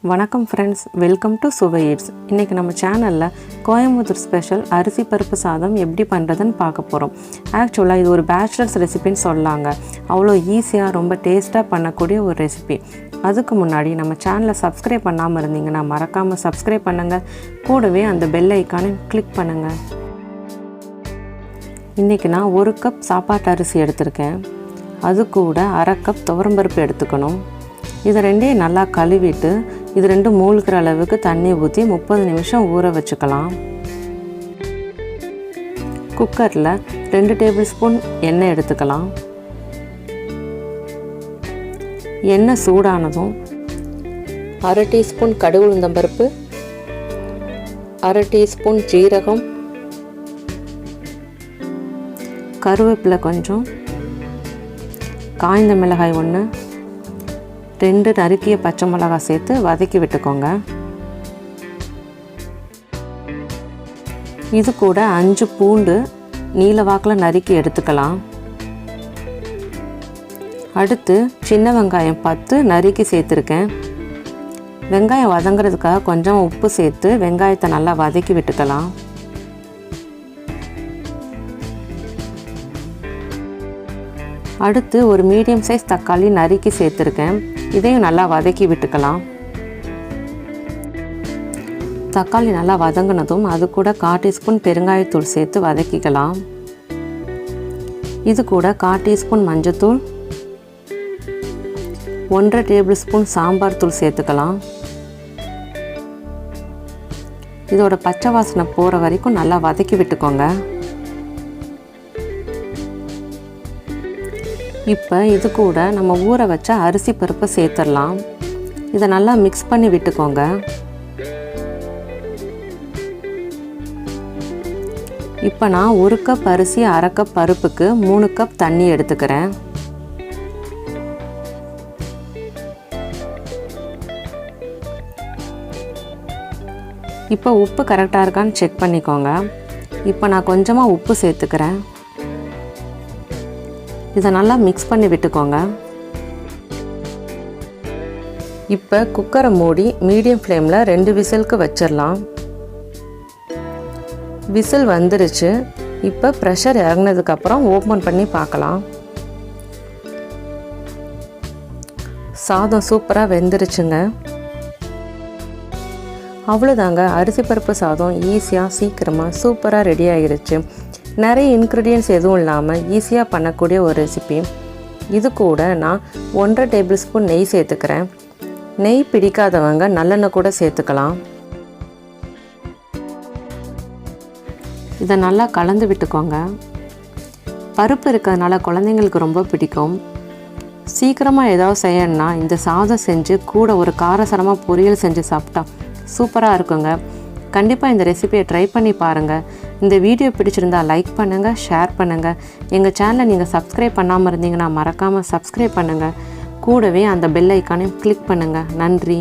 வணக்கம் friends, welcome to சுவை eats. இன்றைக்கி நம்ம சேனலில் கோயம்புத்தூர் ஸ்பெஷல் அரிசி பருப்பு சாதம் எப்படி பண்ணுறதுன்னு பார்க்க போகிறோம். ஆக்சுவலாக இது ஒரு பேச்சுலர்ஸ் ரெசிபின்னு சொல்லாங்க. அவ்வளோ ஈஸியாக ரொம்ப டேஸ்ட்டாக பண்ணக்கூடிய ஒரு ரெசிபி. அதுக்கு முன்னாடி நம்ம சேனலை சப்ஸ்கிரைப் பண்ணாமல் இருந்தீங்கன்னா மறக்காமல் சப்ஸ்கிரைப் பண்ணுங்கள். கூடவே அந்த பெல் ஐக்கானையும் கிளிக் பண்ணுங்கள். இன்றைக்கி நான் 1 கப் சாப்பாட்டு அரிசி எடுத்திருக்கேன். அது கூட 1/2 கப் துவரம்பருப்பு எடுத்துக்கணும். இதை ரெண்டையும் நல்லா கழுவிட்டு இது ரெண்டும் மூழ்கிற அளவுக்கு தண்ணி ஊற்றி 30 நிமிஷம் ஊற வச்சுக்கலாம். குக்கரில் 2 டேபிள் ஸ்பூன் எண்ணெய் எடுத்துக்கலாம். எண்ணெய் சூடானதும் 1/2 டீஸ்பூன் கடுகு உளுந்தம்பருப்பு, 1/2 டீஸ்பூன் ஜீரகம், கருவேப்பிலை கொஞ்சம், காய்ந்த மிளகாய் 1, 2 நறுக்கிய பச்சை மிளகாய் சேர்த்து வதக்கி விட்டுக்கோங்க. இது கூட 5 பூண்டு நீல வாக்கில் நறுக்கி எடுத்துக்கலாம். அடுத்து சின்ன வெங்காயம் 10 நறுக்கி சேர்த்துருக்கேன். வெங்காயம் வதங்கிறதுக்காக கொஞ்சம் உப்பு சேர்த்து வெங்காயத்தை நல்லா வதக்கி விட்டுக்கலாம். அடுத்து ஒரு மீடியம் சைஸ் தக்காளி நறுக்கி சேர்த்துருக்கேன். இதையும் நல்லா வதக்கி விட்டுக்கலாம். தக்காளி நல்லா வதங்கினதும் அது கூட 1/4 டீஸ்பூன் பெருங்காயத்தூள் சேர்த்து வதக்கிக்கலாம். இது கூட 1/4 டீஸ்பூன் மஞ்சத்தூள், 1/2 டேபிள் ஸ்பூன் சாம்பார் தூள் சேர்த்துக்கலாம். இதோட பச்சை வாசனை போகிற வரைக்கும் நல்லா வதக்கி விட்டுக்கோங்க. இப்போ இது கூட நம்ம ஊற வச்ச அரிசி பருப்பை சேர்த்துடலாம். இதை நல்லா மிக்ஸ் பண்ணி விட்டுக்கோங்க. இப்போ நான் 1 கப் அரிசி 1/2 கப் பருப்புக்கு 3 கப் தண்ணி எடுத்துக்கிறேன். இப்போ உப்பு கரெக்டாக இருக்கான்னு செக் பண்ணிக்கோங்க. இப்போ நான் கொஞ்சமாக உப்பு சேர்த்துக்கிறேன். இதை நல்லா மிக்ஸ் பண்ணி விட்டுக்கோங்க. இப்போ குக்கரை மூடி மீடியம் ஃப்ளேமில் 2 விசிலுக்கு வச்சிடலாம். விசில் வந்துருச்சு. இப்போ ப்ரெஷர் இறங்கினதுக்கப்புறம் ஓப்பன் பண்ணி பார்க்கலாம். சாதம் சூப்பராக வெந்துருச்சுங்க. அவ்வளோதாங்க, அரிசி பருப்பு சாதம் ஈஸியாக சீக்கிரமாக சூப்பராக ரெடி ஆகிருச்சு. நிறைய இன்க்ரீடியன்ட்ஸ் எதுவும் இல்லாமல் ஈஸியாக பண்ணக்கூடிய ஒரு ரெசிபி. இது கூட நான் 1/2 டேபிள் ஸ்பூன் நெய் சேர்த்துக்கிறேன். நெய் பிடிக்காதவங்க நல்லெண்ணெய் கூட சேர்த்துக்கலாம். இதை நல்லா கலந்து விட்டுக்கோங்க. பருப்பு இருக்கிறதுனால குழந்தைங்களுக்கு ரொம்ப பிடிக்கும். சீக்கிரமாக ஏதாவது செய்யணும்னா இந்த சாதம் செஞ்சு கூட ஒரு காரசாரமாக பொரியல் செஞ்சு சாப்பிட்டா சூப்பராக இருக்குங்க. கண்டிப்பாக இந்த ரெசிபியை ட்ரை பண்ணி பாருங்கள். இந்த வீடியோ பிடிச்சிருந்தால் லைக் பண்ணுங்கள், ஷேர் பண்ணுங்கள். எங்கள் சேனலை நீங்கள் சப்ஸ்கிரைப் பண்ணாமல் இருந்தீங்கன்னா மறக்காமல் சப்ஸ்கிரைப் பண்ணுங்கள். கூடவே அந்த பெல் ஐக்கானையும் கிளிக் பண்ணுங்கள். நன்றி.